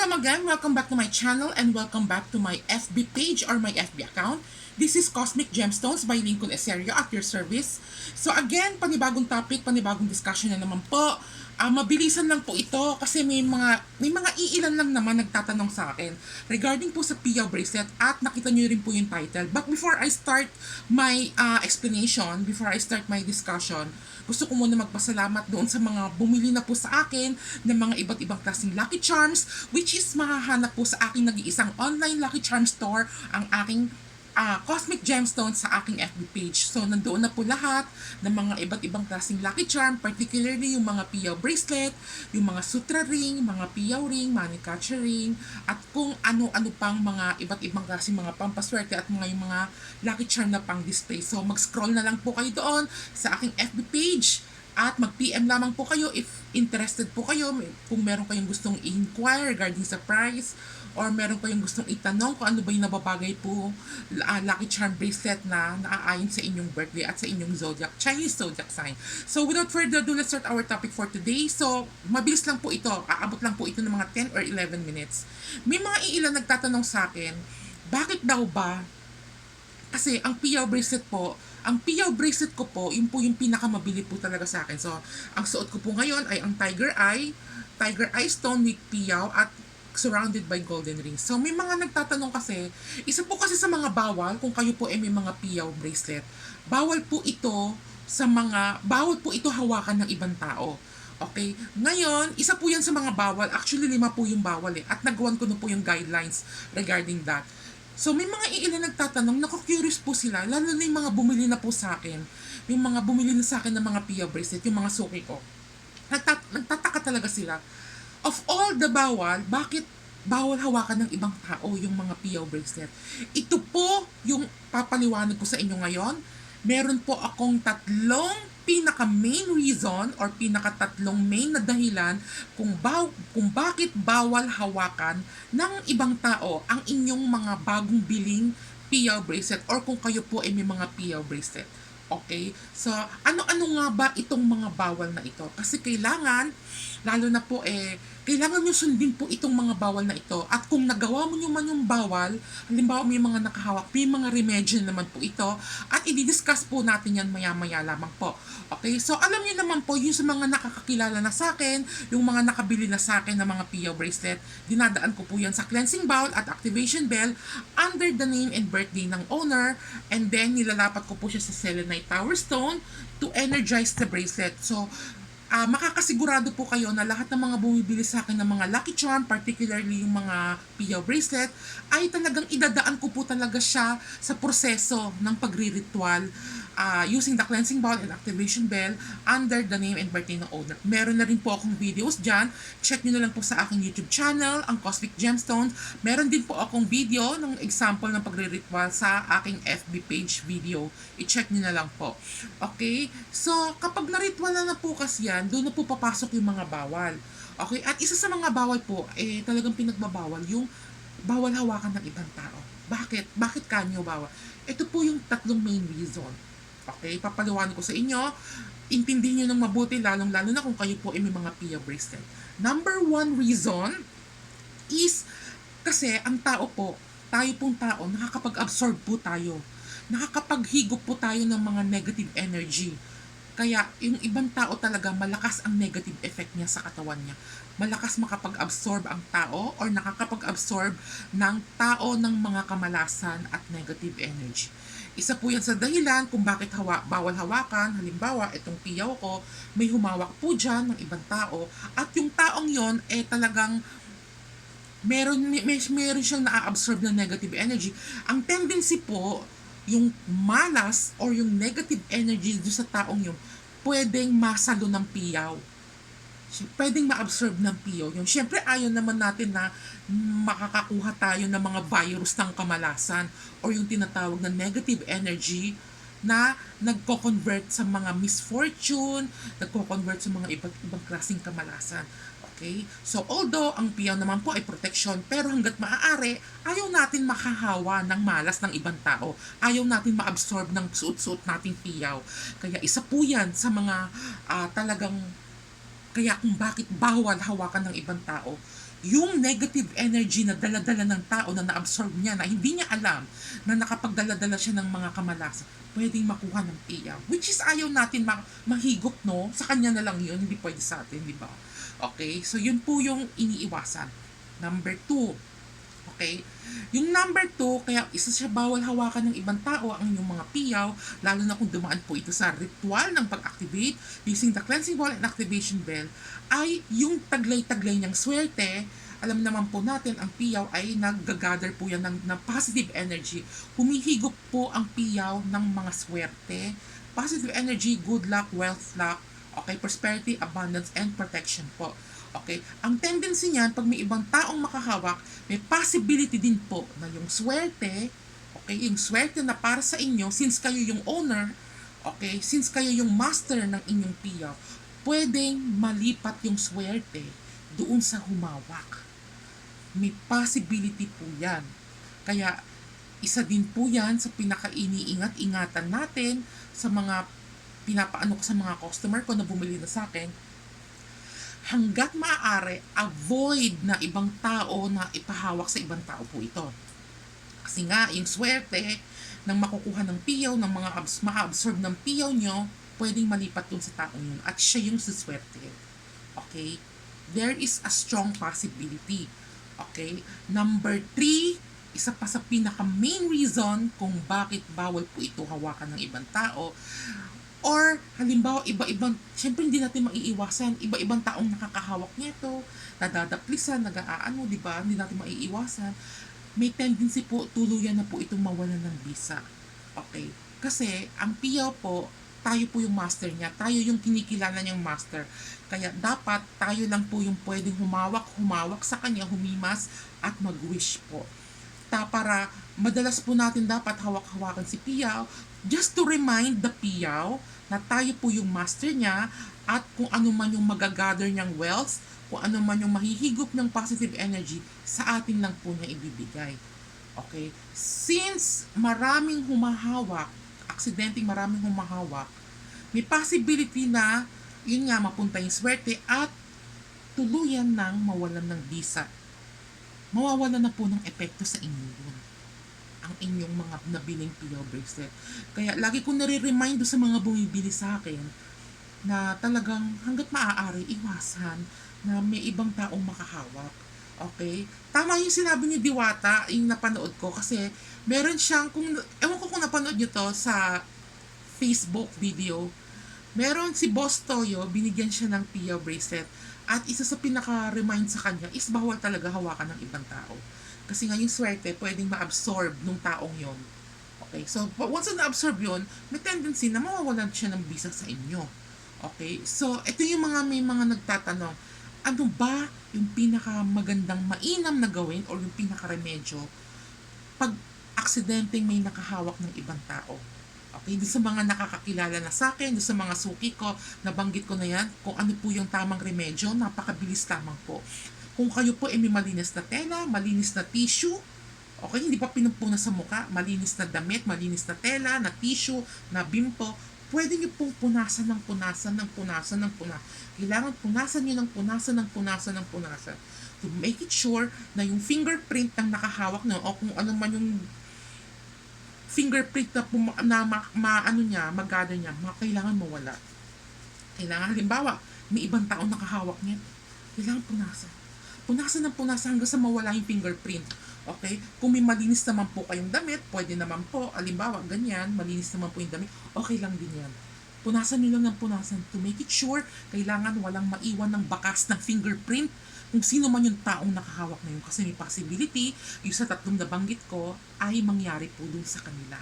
Welcome again, welcome back to my channel and welcome back to my FB page or my FB account. This is Cosmic Gemstones by Lincoln Eserio at your service. So again, panibagong topic, panibagong discussion na naman po. Mabilisan lang po ito kasi may mga iilan lang naman nagtatanong sa akin regarding po sa Pia bracelet at nakita niyo rin po yung title. But before I start my explanation, before I start my discussion, gusto ko muna magpasalamat doon sa mga bumili na po sa akin ng mga iba't ibang klaseng Lucky Charms, which is mahahanap po sa aking nag-iisang online Lucky Charm store, ang aking Cosmic Gemstones sa aking FB page. So, nandoon na po lahat ng mga iba't ibang klaseng Lucky Charm, particularly yung mga Pia bracelet, yung mga Sutra ring, mga Pia ring, money catcher ring, at kung ano-ano pang mga iba't ibang klaseng mga pampaswerte at yung mga Lucky Charm na pang display. So, mag-scroll na lang po kayo doon sa aking FB page at mag-PM lamang po kayo if interested po kayo, kung meron kayong gustong i-inquire regarding sa price, or meron kayong gustong itanong kung ano ba yung nababagay po Lucky Charm bracelet na naaayon sa inyong birthday at sa inyong zodiac, Chinese zodiac sign. So without further ado, let's start our topic for today. So mabilis lang po ito, aabot lang po ito ng mga 10 or 11 minutes. May mga iilan nagtatanong sa akin, bakit daw ba? Kasi ang Pia bracelet po, ang Pia bracelet ko po, yun po yung pinakamabili po talaga sa akin. So, ang suot ko po ngayon ay ang Tiger Eye stone with Pia at surrounded by golden rings. So, may mga nagtatanong kasi, isa po kasi sa mga bawal, kung kayo po ay may mga Pia bracelet, bawal po ito hawakan ng ibang tao. Okay? Ngayon, isa po yan sa mga bawal. Actually, 5 po yung bawal eh. At nagawan ko na po yung guidelines regarding that. So, may mga iilan nagtatanong, naku-curious po sila, lalo na yung mga bumili na po sa akin, yung mga bumili na sa akin ng mga Pia bracelet, yung mga suki ko. Nagtataka talaga sila. Of all the bawal, bakit bawal hawakan ng ibang tao yung mga Pia bracelet? Ito po yung papaliwanag ko sa inyo ngayon. Meron po akong tatlong pinaka-main reason or pinaka-tatlong main na dahilan kung bakit bawal hawakan ng ibang tao ang inyong mga bagong biling Pia bracelet or kung kayo po ay may mga Pia bracelet. Okay? So, ano-ano nga ba itong mga bawal na ito? Kasi kailangan, lalo na po kailangan nyo sundin po itong mga bawal na ito. At kung nagawa mo nyo man yung bawal, halimbawa may mga nakahawak, may mga remedyo naman po ito, at i-discuss po natin yan maya-maya lamang po. Okay? So, alam niyo naman po, yung sa mga nakakakilala na sa akin, yung mga nakabili na sa akin ng mga Pia bracelet, dinadaan ko po yan sa cleansing bowl at activation bell under the name and birthday ng owner, and then nilalapat ko po siya sa selenite tower stone to energize the bracelet. So, makakasigurado po kayo na lahat ng mga bumibili sa akin ng mga Lucky Charm, particularly yung mga Pia bracelet, ay talagang idadaan ko po talaga siya sa proseso ng pagriritual using the cleansing bowl and activation bell under the name and birthday ng owner. Meron na rin po akong videos dyan. Check nyo na lang po sa aking YouTube channel, ang Cosmic Gemstones. Meron din po akong video ng example ng pagriritual sa aking FB page video. I-check nyo na lang po. Okay? So, kapag na-ritual na po kasi yan, doon na po papasok yung mga bawal. Okay? At isa sa mga bawal po, talagang pinagbabawal yung bawal hawakan ng ibang tao. Bakit? Bakit kanyo bawal? Ito po yung tatlong main reason. Okay? Papaliwanag ko sa inyo. Intindihin nyo ng mabuti, lalong-lalo na kung kayo po ay may mga Pia bracelet. Number 1 reason is kasi ang tao po, tayo pong tao, nakakapag-absorb po tayo. Nakakapaghigop po tayo ng mga negative energy. Kaya yung ibang tao talaga, malakas ang negative effect niya sa katawan niya. Malakas makapag-absorb ang tao or nakakapag-absorb ng tao ng mga kamalasan at negative energy. Isa po yan sa dahilan kung bakit bawal hawakan. Halimbawa, itong piyaw ko, may humawak po dyan ng ibang tao at yung taong yon talagang meron siyang na-absorb na negative energy. Ang tendency po, yung malas or yung negative energy doon sa taong yun, pwedeng masalo ng piyaw. Pwedeng ma-absorb ng piyaw yun. Siyempre, ayaw naman natin na makakakuha tayo ng mga virus ng kamalasan or yung tinatawag na negative energy na nagko-convert sa mga misfortune, nagko-convert sa mga iba't ibang klaseng kamalasan. Okay? So, although ang piyaw naman po ay protection, pero hanggat maaari, ayaw natin makahawa ng malas ng ibang tao. Ayaw natin ma-absorb ng suot-suot nating piyaw. Kaya isa po yan sa mga talagang, kaya kung bakit bawal hawakan ng ibang tao yung negative energy na dala-dala ng tao na na-absorb niya na hindi niya alam na nakapagdala-dala siya ng mga kamalasan, pwedeng makuha ng piyaw. Which is ayaw natin mahigop, no? Sa kanya na lang yun, hindi pwede sa atin, di ba? Okay, so yun po yung iniiwasan. Number 2, okay? Yung number 2, kaya isa siya bawal hawakan ng ibang tao ang inyong mga piyaw, lalo na kung dumaan po ito sa ritual ng pag-activate using the cleansing ball and activation bell, ay yung taglay-taglay niyang swerte. Alam naman po natin, ang piyaw ay nag-gather po yan ng positive energy. Humihigop po ang piyaw ng mga swerte. Positive energy, good luck, wealth, luck, okay, prosperity, abundance, and protection po. Okay, ang tendency niyan, pag may ibang taong makahawak, may possibility din po na yung swerte, okay, yung swerte na para sa inyo, since kayo yung owner, okay, since kayo yung master ng inyong piyaw, pwedeng malipat yung swerte doon sa humawak. May possibility po yan. Kaya, isa din po yan sa pinaka-iniingat-ingatan natin sa mga pinapaano ko sa mga customer ko na bumili na sa akin. Hanggat maaari, avoid na ibang tao na ipahawak sa ibang tao po ito. Kasi nga, yung swerte ng makukuha ng piyaw, ng mga ma-absorb ng piyaw nyo, pwedeng malipat dun sa taong yun. At siya yung suswerte. Okay? There is a strong possibility. Okay? Number 3, isa pa sa pinaka main reason kung bakit bawal po ito hawakan ng ibang tao. Or, halimbawa, iba-ibang, syempre hindi natin maiiwasan, iba-ibang taong nakakahawak nito, nadadaplisan, nag-aano, di ba? Hindi natin maiiwasan. May tendency po, tuluyan na po itong mawalan ng bisa. Okay? Kasi, ang piyaw po, tayo po yung master niya, tayo yung kinikilala niyang master. Kaya dapat tayo lang po yung pwedeng humawak sa kanya, humimas at mag-wish po. Para madalas po natin dapat hawak-hawakan si piyaw just to remind the piyaw na tayo po yung master niya at kung ano man yung magagather niyang wealth, kung ano man yung mahihigop ng positive energy, sa atin lang po niya ibibigay. Okay? Since maraming humahawak, aksidenteng maraming humahawak, may possibility na yun nga mapunta yung swerte at tuluyan nang mawalan ng bisa. Mawawala na po ng epekto sa inyo yun. Ang inyong mga nabiling piyaw bracelet. Kaya lagi ko nare-remind sa mga bumibili sa akin na talagang hanggat maaari iwasan na may ibang taong makahawak. Okay? Tama yung sinabi ni Diwata, yung napanood ko kasi meron siyang, ewan ko kung napanood nyo to sa Facebook video, meron si Boss Toyo, binigyan siya ng piyaw bracelet. At isa sa pinaka-remind sa kanya is bawal talaga hawakan ng ibang tao. Kasi nga yung swerte, pwedeng ma-absorb nung taong yon. Okay? So, once na-absorb yun, may tendency na mawawalan siya ng bisa sa inyo. Okay? So, ito yung may mga nagtatanong, ano ba yung pinaka-magandang mainam na gawin or yung pinaka-remedyo pag aksidenteng may nakahawak ng ibang tao? Okay, doon sa mga nakakakilala na sa akin, doon sa mga suki ko, nabanggit ko na yan, kung ano po yung tamang remedyo, napakabilis lamang po. Kung kayo po ay may malinis na tela, malinis na tissue, okay, hindi pa pinupuna sa muka, malinis na damit, malinis na tela, na tissue, na bimpo, pwede nyo pong punasan ng punasan ng punasan ng punasan. Kailangan punasan nyo ng punasan ng punasan ng punasan to make it sure na yung fingerprint ng nakahawak nyo o kung ano man yung fingerprint na mag-gather niya, kailangan mawala. Kailangan, halimbawa, may ibang tao nakahawak niya, kailangan punasan. Punasan ng punasan hanggang sa mawala yung fingerprint. Okay? Kung may malinis naman po kayong damit, pwede naman po, halimbawa, ganyan, malinis naman po yung damit, okay lang din yan. Punasan nyo lang ng punasan to make it sure, kailangan walang maiwan ng bakas ng fingerprint kung sino man yung taong nakahawak na yun. Kasi may possibility, yung sa tatlong nabanggit ko, ay mangyari po dun sa kanila.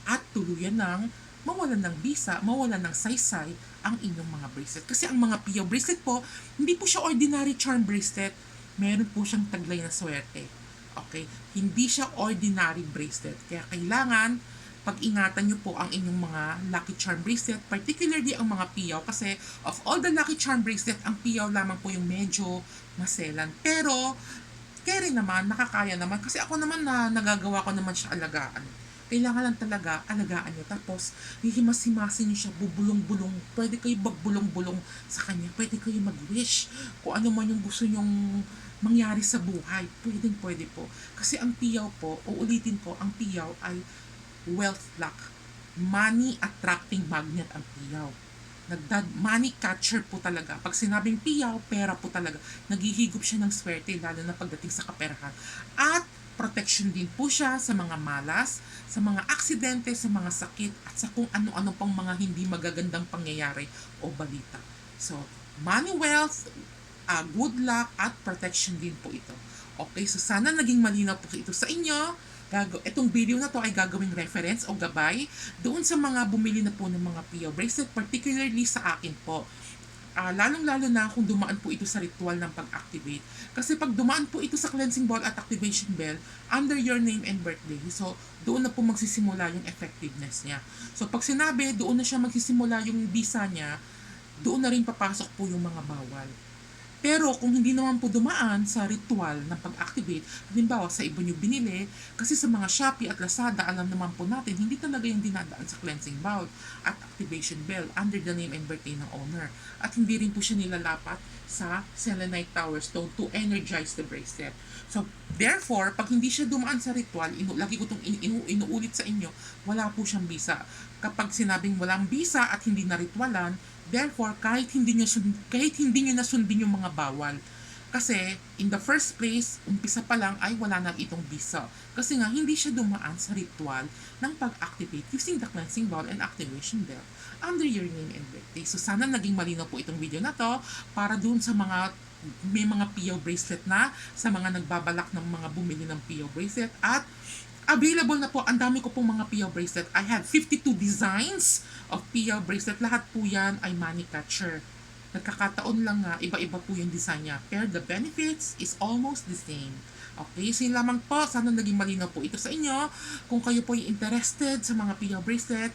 At tuluyan ng mawalan ng bisa, mawalan ng saysay ang inyong mga bracelet. Kasi ang mga piyaw bracelet po, hindi po siya ordinary charm bracelet. Meron po siyang taglay na swerte. Okay? Hindi siya ordinary bracelet. Kaya kailangan pag-ingatan nyo po ang inyong mga Lucky Charm bracelet, particularly ang mga piyaw, kasi of all the Lucky Charm bracelet, ang piyaw lamang po yung medyo maselan. Pero, carry naman, nakakaya naman, kasi ako naman na nagagawa ko naman siya alagaan. Kailangan lang talaga alagaan nyo. Tapos, hihimas-himasin nyo siya, bubulong-bulong. Pwede kayo magbulong-bulong sa kanya. Pwede kayo mag-wish. Kung ano man yung gusto nyong mangyari sa buhay. Pwede po. Kasi ang piyaw po, uulitin ko, ang piyaw ay wealth lock. Money attracting magnet ang piyaw. Money catcher po talaga. Pag sinabing piyaw, pera po talaga. Naghihigop siya ng swerte, lalo na pagdating sa kaperahan. At protection din po siya sa mga malas, sa mga aksidente, sa mga sakit, at sa kung ano-ano pang mga hindi magagandang pangyayari o balita. So, money, wealth, good luck, at protection din po ito. Okay, so sana naging malinaw po ito sa inyo. Itong video na to ay gagawing reference o gabay doon sa mga bumili na po ng mga PO bracelet, particularly sa akin po. Lalong-lalo na kung dumaan po ito sa ritual ng pag-activate. Kasi pag dumaan po ito sa cleansing ball at activation bell, under your name and birthday, so doon na po magsisimula yung effectiveness niya. So pag sinabi, doon na siya magsisimula yung visa niya, doon na rin papasok po yung mga bawal. Pero kung hindi naman po dumaan sa ritual ng pag-activate, halimbawa sa iba nyo binili, kasi sa mga Shopee at Lazada, alam naman po natin, hindi talaga yung dinadaan sa cleansing bowl at activation bell under the name and birthday ng owner. At hindi rin po siya nilalapat sa selenite tower stone to energize the bracelet. So, therefore, pag hindi siya dumaan sa ritual, lagi ko itong inuulit sa inyo, wala po siyang bisa. Kapag sinabing walang bisa at hindi na ritualan, therefore, kahit hindi nyo nasundin yung mga bawal. Kasi, in the first place, umpisa pa lang ay wala na itong visa. Kasi nga, hindi siya dumaan sa ritual ng pag-activate using the cleansing bowl and activation bell under your name and birthday. So, sana naging malinaw po itong video na to para dun sa mga may mga PO bracelet na, sa mga nagbabalak ng mga bumili ng PO bracelet, at available na po, ang dami ko pong mga PO bracelet. I have 52 designs of PO bracelet. Lahat po yan ay money catcher. Nagkakataon lang nga, iba-iba po yung design niya. Pero the benefits is almost the same. Okay, so yun lamang po. Sana naging malinaw po ito sa inyo. Kung kayo po ay interested sa mga PO bracelet,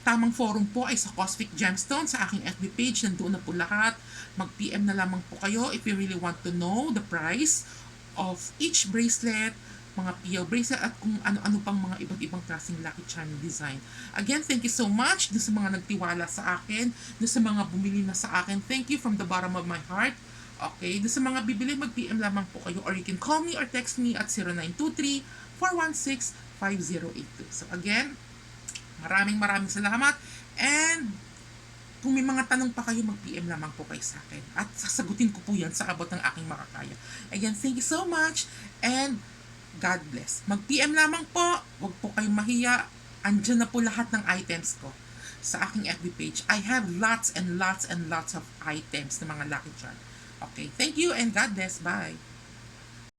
tamang forum po ay sa Cosmic Gemstone sa aking FB page. Nandoon na po lahat. Mag-PM na lamang po kayo if you really want to know the price of each bracelet, mga PO bracelet, at kung ano-ano pang mga iba't ibang klaseng lucky charm design. Again, thank you so much dun sa mga nagtiwala sa akin, dun sa mga bumili na sa akin. Thank you from the bottom of my heart. Okay, dun sa mga bibili, mag-PM lamang po kayo, or you can call me or text me at 0923-416-5082. So again, maraming salamat, and kung may mga tanong pa kayo, mag-PM lamang po kayo sa akin. At sasagutin ko po yan sa abot ng aking makakaya. Again, thank you so much, and God bless. Mag-PM lamang po. Huwag po kayong mahiya. Andyan na po lahat ng items ko sa aking FB page. I have lots and lots and lots of items ng mga Lucky Charm. Okay, thank you and God bless. Bye.